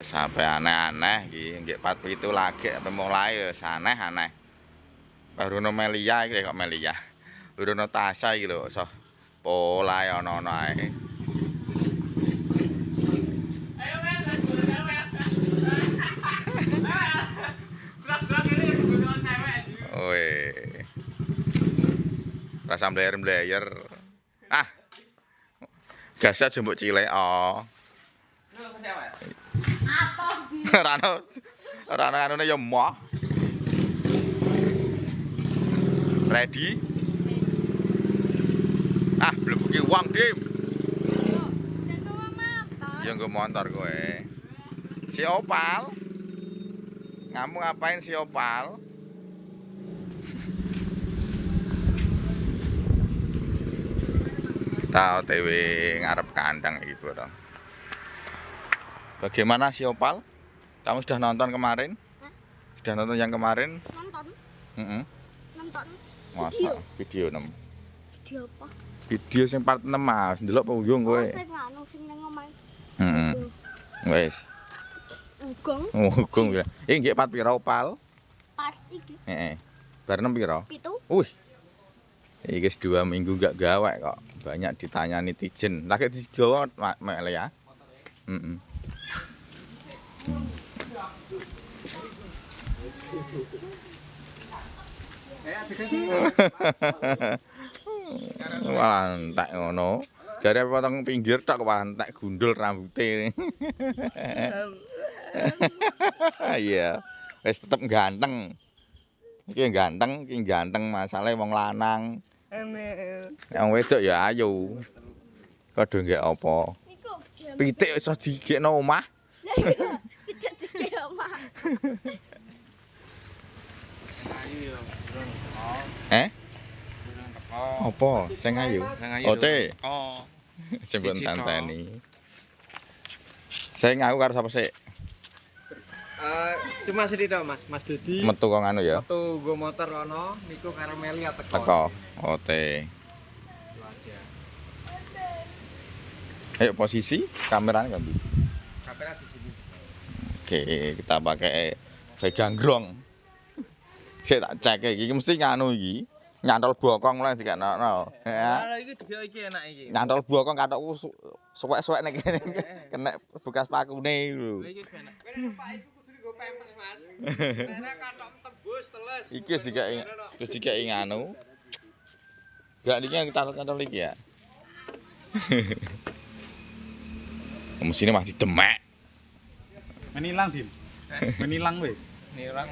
Sampai aneh-aneh iki, nggih 47 lagi apa mulai wis aneh-aneh. Baru Melia iki kok Melia. Bruno Tasya iki lho, iso polahe ana-ana ae. Ayo Mas, Jerak-jerak ini butuh cewek. Weh. Rasa mbleyer-mbleyer. Ah. Gasnya jembuk cilik oh. Rano kanune ya moh. Ready? Ah, blebuki wong, Dim. Ya nggo motor kowe. Si Opal. Kamu ngapain si Opal? Kita OTW ngarep kandang iki, Bro. Bagaimana si Opal? Kamu sudah nonton kemarin? Hah? Sudah nonton yang kemarin? Nonton. Nonton. Masa video 6. Video apa? Video sing part 6 Mas, ndelok punggung kowe. Oh, sing anu sing ning omahe. Wis. Ugong. Ugong ya. Nggih part pira Opal? Part iki. Heeh. Bar 6 pira? 7. Wih. Iki wis 2 minggu gak gawek kok. Banyak ditanya netizen. Lagi digawa Mek ya. Wah, entek ngono. Jare potong pinggir tok kok entek gundul rambuté. Iya. Wis tetep ganteng. Iki ganteng, masalahe wong lanang. Yang wedok ya ayu. Kodho nggih apa? Pitik iso digekno omah. Pitik digek omah. Ayu yo, durung teko. Durung teko. Apa? Sing ayu. Ote. Teko. Sing mbok tanteni. Sing aku karo sapa sik? Cuma sedih Mas, Mas Dodi. Metu kok anu ya. Metu nggo motor kono, niku karo Melia teko. Teko. Ote. Itu aja. Ayo posisi kameranya kan. Kamera di sini. Oke, kita pakai pegang grong. Saya tak cek iki mesti nganu iki. Nyantol bokong mulai dikekno. Ya. Lah iki digek iki enak iki. Nyantol bokong kathokku suwek-suwek nek kene. Kena bekas pakune lho. Lah iki enak. Kowe Pak iku kudu nggo pempes, Mas. Nek kathok tembus teles. Iki wis dikeki nganu. Gak niki cantol-cantol iki ya. Mesinnya masih demek. Menilang, Dim. Menilang weh. Nilang